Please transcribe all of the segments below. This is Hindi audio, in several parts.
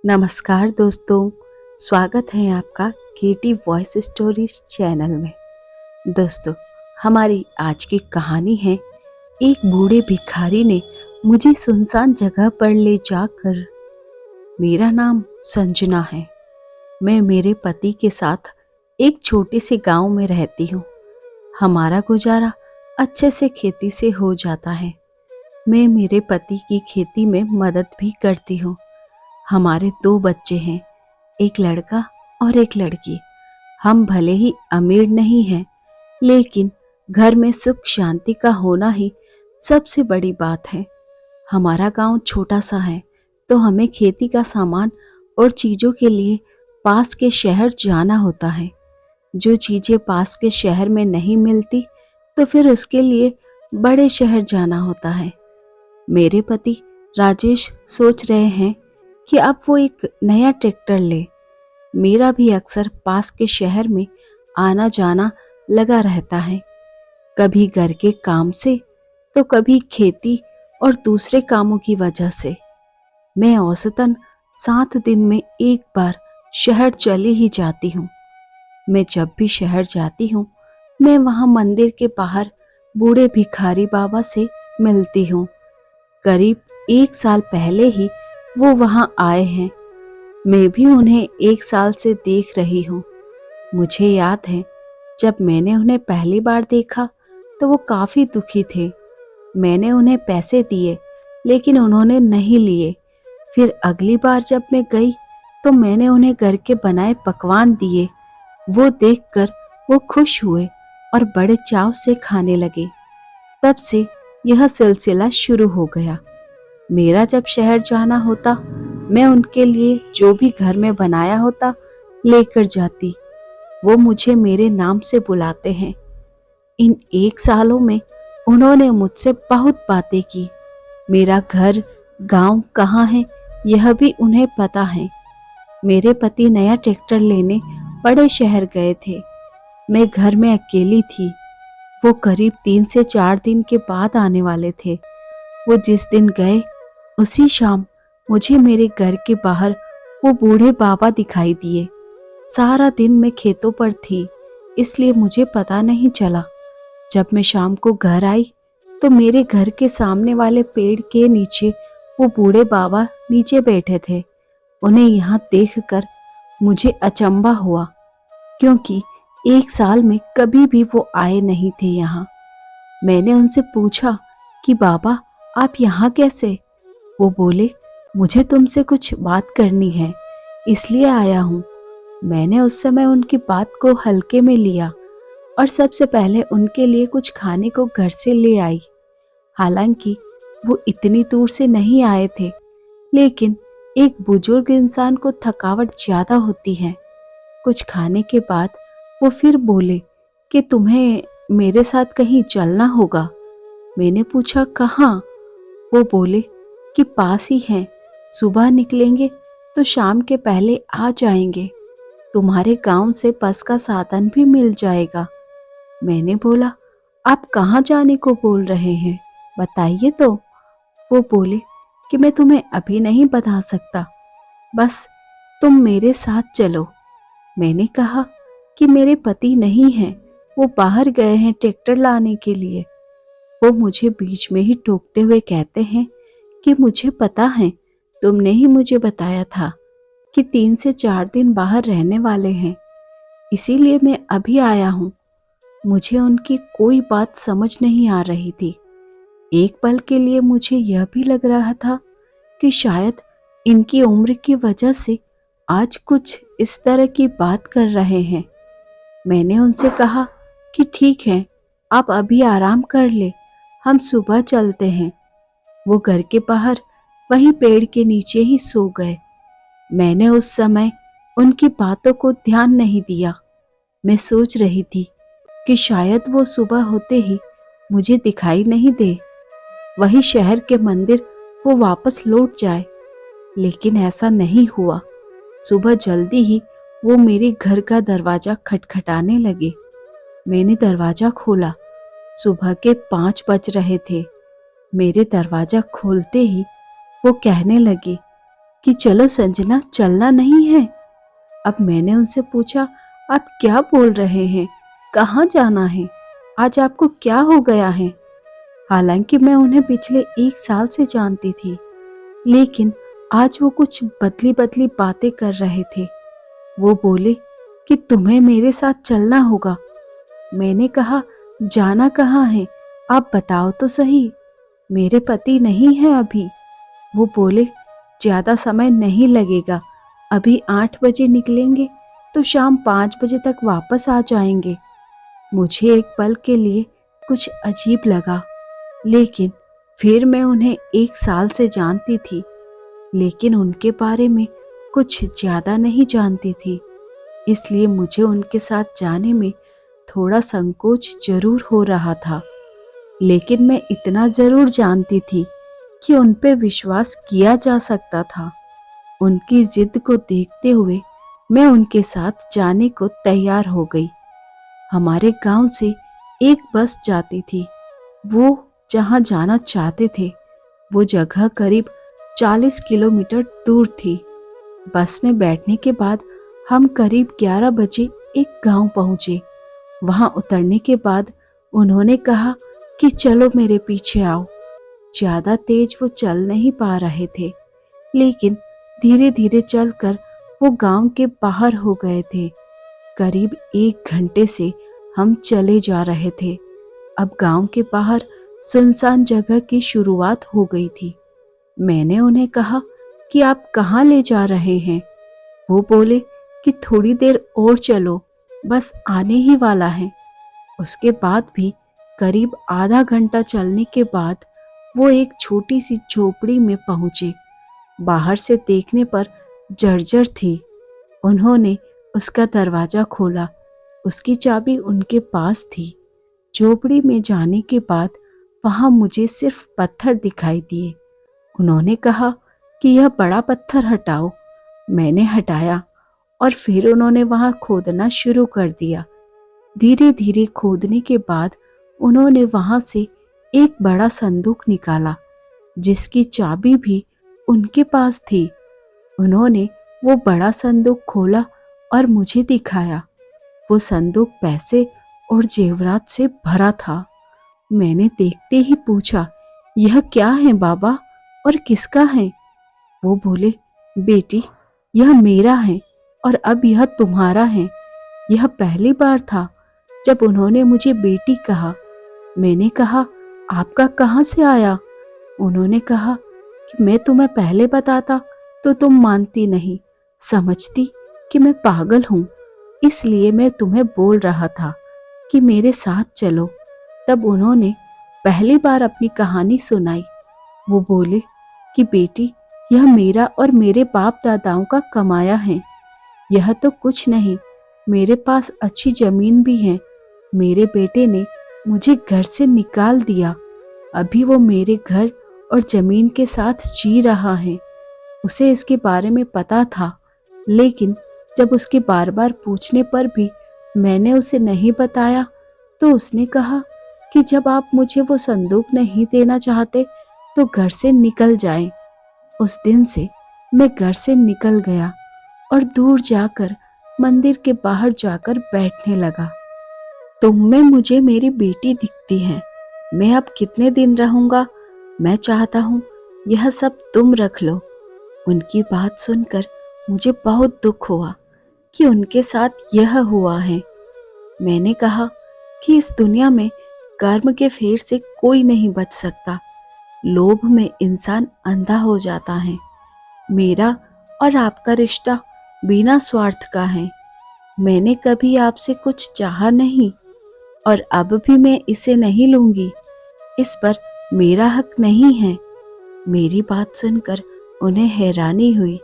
नमस्कार दोस्तों, स्वागत है आपका केटी वॉइस स्टोरीज चैनल में। दोस्तों, हमारी आज की कहानी है एक बूढ़े भिखारी ने मुझे सुनसान जगह पर ले जाकर। मेरा नाम संजना है। मैं मेरे पति के साथ एक छोटे से गांव में रहती हूँ। हमारा गुजारा अच्छे से खेती से हो जाता है। मैं मेरे पति की खेती में मदद भी करती हूँ। हमारे 2 बच्चे हैं, एक लड़का और एक लड़की। हम भले ही अमीर नहीं हैं, लेकिन घर में सुख शांति का होना ही सबसे बड़ी बात है। हमारा गांव छोटा सा है, तो हमें खेती का सामान और चीज़ों के लिए पास के शहर जाना होता है। जो चीज़ें पास के शहर में नहीं मिलती, तो फिर उसके लिए बड़े शहर जाना होता है। मेरे पति राजेश सोच रहे हैं कि अब वो एक नया ट्रैक्टर ले। मेरा भी अक्सर पास के शहर में आना जाना लगा रहता है, कभी घर के काम से तो कभी खेती और दूसरे कामों की वजह से। मैं औसतन 7 दिन में एक बार शहर चली ही जाती हूँ। मैं जब भी शहर जाती हूँ, मैं वहाँ मंदिर के बाहर बूढ़े भिखारी बाबा से मिलती हूँ। करीब 1 साल पहले ही वो वहाँ आए हैं। मैं भी उन्हें 1 साल से देख रही हूँ। मुझे याद है, जब मैंने उन्हें पहली बार देखा तो वो काफ़ी दुखी थे। मैंने उन्हें पैसे दिए, लेकिन उन्होंने नहीं लिए। फिर अगली बार जब मैं गई तो मैंने उन्हें घर के बनाए पकवान दिए। वो देखकर वो खुश हुए और बड़े चाव से खाने लगे। तब से यह सिलसिला शुरू हो गया। मेरा जब शहर जाना होता, मैं उनके लिए जो भी घर में बनाया होता लेकर जाती। वो मुझे मेरे नाम से बुलाते हैं। इन 1 सालों में उन्होंने मुझसे बहुत बातें की। मेरा घर गांव कहाँ है, यह भी उन्हें पता है। मेरे पति नया ट्रैक्टर लेने बड़े शहर गए थे। मैं घर में अकेली थी। वो करीब 3 से 4 दिन के बाद आने वाले थे। वो जिस दिन गए, उसी शाम मुझे मेरे घर के बाहर वो बूढ़े बाबा दिखाई दिए। सारा दिन मैं खेतों पर थी, इसलिए मुझे पता नहीं चला। जब मैं शाम को घर आई तो मेरे घर के सामने वाले पेड़ के नीचे वो बूढ़े बाबा नीचे बैठे थे। उन्हें यहाँ देखकर मुझे अचंभा हुआ, क्योंकि 1 साल में कभी भी वो आए नहीं थे यहाँ। मैंने उनसे पूछा कि बाबा, आप यहाँ कैसे? वो बोले, मुझे तुमसे कुछ बात करनी है, इसलिए आया हूँ। मैंने उस समय उनकी बात को हल्के में लिया और सबसे पहले उनके लिए कुछ खाने को घर से ले आई। हालांकि वो इतनी दूर से नहीं आए थे, लेकिन एक बुजुर्ग इंसान को थकावट ज़्यादा होती है। कुछ खाने के बाद वो फिर बोले कि तुम्हें मेरे साथ कहीं चलना होगा। मैंने पूछा, कहाँ? वो बोले कि पास ही हैं, सुबह निकलेंगे तो शाम के पहले आ जाएंगे। तुम्हारे गांव से बस का साधन भी मिल जाएगा। मैंने बोला, आप कहाँ जाने को बोल रहे हैं, बताइए तो। वो बोले कि मैं तुम्हें अभी नहीं बता सकता, बस तुम मेरे साथ चलो। मैंने कहा कि मेरे पति नहीं हैं, वो बाहर गए हैं ट्रैक्टर लाने के लिए। वो मुझे बीच में ही टोकते हुए कहते हैं कि मुझे पता है, तुमने ही मुझे बताया था कि 3 से 4 दिन बाहर रहने वाले हैं, इसीलिए मैं अभी आया हूँ। मुझे उनकी कोई बात समझ नहीं आ रही थी। एक पल के लिए मुझे यह भी लग रहा था कि शायद इनकी उम्र की वजह से आज कुछ इस तरह की बात कर रहे हैं। मैंने उनसे कहा कि ठीक है, आप अभी आराम कर ले, हम सुबह चलते हैं। वो घर के बाहर वहीं पेड़ के नीचे ही सो गए। मैंने उस समय उनकी बातों को ध्यान नहीं दिया। मैं सोच रही थी कि शायद वो सुबह होते ही मुझे दिखाई नहीं दे, वही शहर के मंदिर वो वापस लौट जाए। लेकिन ऐसा नहीं हुआ। सुबह जल्दी ही वो मेरे घर का दरवाजा खटखटाने लगे। मैंने दरवाजा खोला। सुबह के 5 बज रहे थे। मेरे दरवाजा खोलते ही वो कहने लगे कि चलो संजना, चलना नहीं है। अब मैंने उनसे पूछा, आप क्या बोल रहे हैं? कहाँ जाना है? आज आपको क्या हो गया है? हालांकि मैं उन्हें पिछले 1 साल से जानती थी, लेकिन आज वो कुछ बदली बदली बातें कर रहे थे। वो बोले कि तुम्हें मेरे साथ चलना होगा। मैंने कहा, जाना कहाँ है? आप बताओ तो सही। मेरे पति नहीं है अभी। वो बोले, ज्यादा समय नहीं लगेगा, अभी 8 बजे निकलेंगे तो शाम 5 बजे तक वापस आ जाएंगे। मुझे एक पल के लिए कुछ अजीब लगा, लेकिन फिर मैं उन्हें 1 साल से जानती थी, लेकिन उनके बारे में कुछ ज्यादा नहीं जानती थी, इसलिए मुझे उनके साथ जाने में थोड़ा संकोच जरूर हो रहा था। लेकिन मैं इतना जरूर जानती थी कि उन पे विश्वास किया जा सकता था। उनकी जिद को देखते हुए मैं उनके साथ जाने को तैयार हो गई। हमारे गांव से एक बस जाती थी। वो जहां जाना चाहते थे वो जगह करीब 40 किलोमीटर दूर थी। बस में बैठने के बाद हम करीब 11 बजे एक गांव पहुंचे। वहां उतरने के बाद उन्होंने कहा कि चलो मेरे पीछे आओ। ज्यादा तेज वो चल नहीं पा रहे थे, लेकिन धीरे धीरे चलकर वो गांव के बाहर हो गए थे। करीब 1 घंटे से हम चले जा रहे थे। अब गांव के बाहर सुनसान जगह की शुरुआत हो गई थी। मैंने उन्हें कहा कि आप कहाँ ले जा रहे हैं? वो बोले कि थोड़ी देर और चलो, बस आने ही वाला है। उसके बाद भी करीब आधा घंटा चलने के बाद वो एक छोटी सी झोपड़ी में पहुंचे। बाहर से देखने पर जर्जर थी। उन्होंने उसका दरवाजा खोला। उसकी चाबी उनके पास थी। झोपड़ी में जाने के बाद वहां मुझे सिर्फ पत्थर दिखाई दिए। उन्होंने कहा कि यह बड़ा पत्थर हटाओ। मैंने हटाया और फिर उन्होंने वहां खोदना शुरू कर दिया। धीरे धीरे खोदने के बाद उन्होंने वहां से एक बड़ा संदूक निकाला, जिसकी चाबी भी उनके पास थी। उन्होंने वो बड़ा संदूक खोला और मुझे दिखाया। वो संदूक पैसे और जेवरात से भरा था। मैंने देखते ही पूछा, यह क्या है बाबा और किसका है? वो बोले, बेटी, यह मेरा है और अब यह तुम्हारा है। यह पहली बार था जब उन्होंने मुझे बेटी कहा। मैंने कहा, आपका कहाँ से आया? उन्होंने कहा कि मैं तुम्हें पहले बताता तो तुम मानती नहीं, समझती कि मैं पागल हूँ, इसलिए मैं तुम्हें बोल रहा था कि मेरे साथ चलो। तब उन्होंने पहली बार अपनी कहानी सुनाई। वो बोले कि बेटी, यह मेरा और मेरे बाप दादाओं का कमाया है। यह तो कुछ नहीं, मेरे पास अच्छी जमीन भी है। मेरे बेटे ने मुझे घर से निकाल दिया। अभी वो मेरे घर और जमीन के साथ जी रहा है। उसे इसके बारे में पता था, लेकिन जब उसके बार बार पूछने पर भी मैंने उसे नहीं बताया, तो उसने कहा कि जब आप मुझे वो संदूक नहीं देना चाहते तो घर से निकल जाएं। उस दिन से मैं घर से निकल गया और दूर जाकर मंदिर के बाहर जाकर बैठने लगा। तुम में मुझे मेरी बेटी दिखती है। मैं अब कितने दिन रहूंगा? मैं चाहता हूँ यह सब तुम रख लो। उनकी बात सुनकर मुझे बहुत दुख हुआ कि उनके साथ यह हुआ है। मैंने कहा कि इस दुनिया में कर्म के फेर से कोई नहीं बच सकता। लोभ में इंसान अंधा हो जाता है। मेरा और आपका रिश्ता बिना स्वार्थ का है। मैंने कभी आपसे कुछ चाहा नहीं और अब भी मैं इसे नहीं लूंगी। इस पर मेरा हक नहीं है। मेरी बात सुनकर उन्हें हैरानी हुई।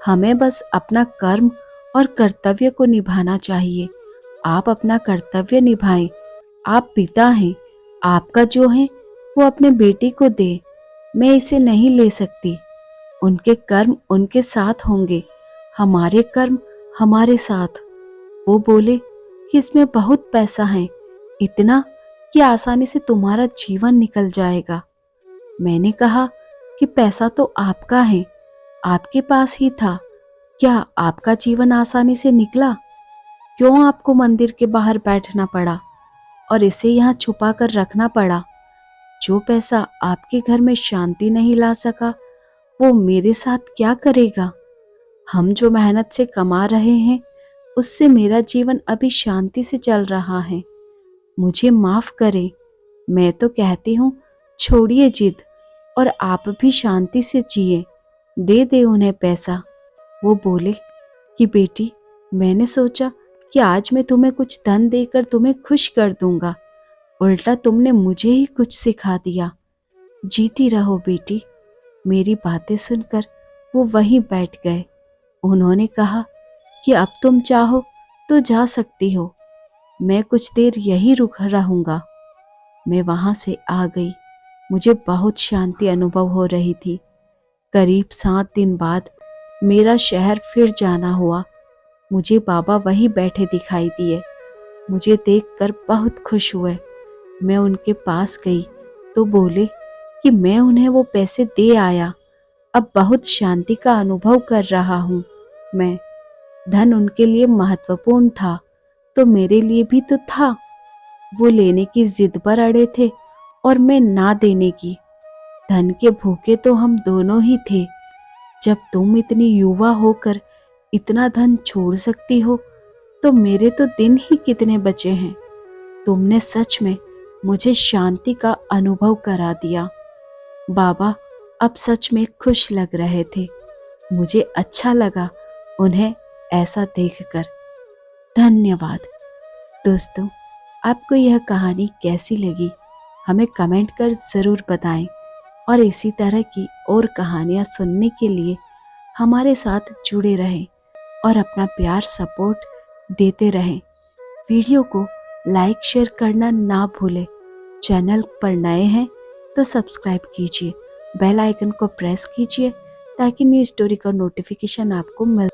हमें बस अपना कर्म और कर्तव्य को निभाना चाहिए। आप अपना कर्तव्य निभाएं। आप पिता हैं, आपका जो है वो अपने बेटे को दे। मैं इसे नहीं ले सकती। उनके कर्म उनके साथ होंगे, हमारे कर्म हमारे साथ। वो बोले कि इसमें बहुत पैसा है, इतना कि आसानी से तुम्हारा जीवन निकल जाएगा। मैंने कहा कि पैसा तो आपका है, आपके पास ही था। क्या आपका जीवन आसानी से निकला? क्यों आपको मंदिर के बाहर बैठना पड़ा और इसे यहाँ छुपा कर रखना पड़ा? जो पैसा आपके घर में शांति नहीं ला सका, वो मेरे साथ क्या करेगा? हम जो मेहनत से कमा रहे हैं, उससे मेरा जीवन अभी शांति से चल रहा है। मुझे माफ करें। मैं तो कहती हूँ, छोड़िए जिद और आप भी शांति से जिए। दे दे उन्हें पैसा। वो बोले कि बेटी, मैंने सोचा कि आज मैं तुम्हें कुछ धन देकर तुम्हें खुश कर दूंगा, उल्टा तुमने मुझे ही कुछ सिखा दिया। जीती रहो बेटी। मेरी बातें सुनकर वो वहीं बैठ गए। उन्होंने कहा कि अब तुम चाहो तो जा सकती हो, मैं कुछ देर यहीं रुक रहूंगा। मैं वहां से आ गई। मुझे बहुत शांति अनुभव हो रही थी। करीब 7 दिन बाद मेरा शहर फिर जाना हुआ। मुझे बाबा वहीं बैठे दिखाई दिए। मुझे देखकर बहुत खुश हुए। मैं उनके पास गई तो बोले कि मैं उन्हें वो पैसे दे आया। अब बहुत शांति का अनुभव कर रहा हूँ मैं। धन उनके लिए महत्वपूर्ण था तो मेरे लिए भी तो था। वो लेने की जिद पर अड़े थे और मैं ना देने की। धन के भूखे तो हम दोनों ही थे। जब तुम इतनी युवा होकर इतना धन छोड़ सकती हो, तो मेरे तो दिन ही कितने बचे हैं। तुमने सच में मुझे शांति का अनुभव करा दिया। बाबा अब सच में खुश लग रहे थे। मुझे अच्छा लगा उन्हें ऐसा देखकर। धन्यवाद। दोस्तों, आपको यह कहानी कैसी लगी, हमें कमेंट कर ज़रूर बताएं और इसी तरह की और कहानियाँ सुनने के लिए हमारे साथ जुड़े रहें और अपना प्यार सपोर्ट देते रहें। वीडियो को लाइक शेयर करना ना भूलें। चैनल पर नए हैं तो सब्सक्राइब कीजिए, बेल आइकन को प्रेस कीजिए ताकि न्यू स्टोरी का नोटिफिकेशन आपको मिल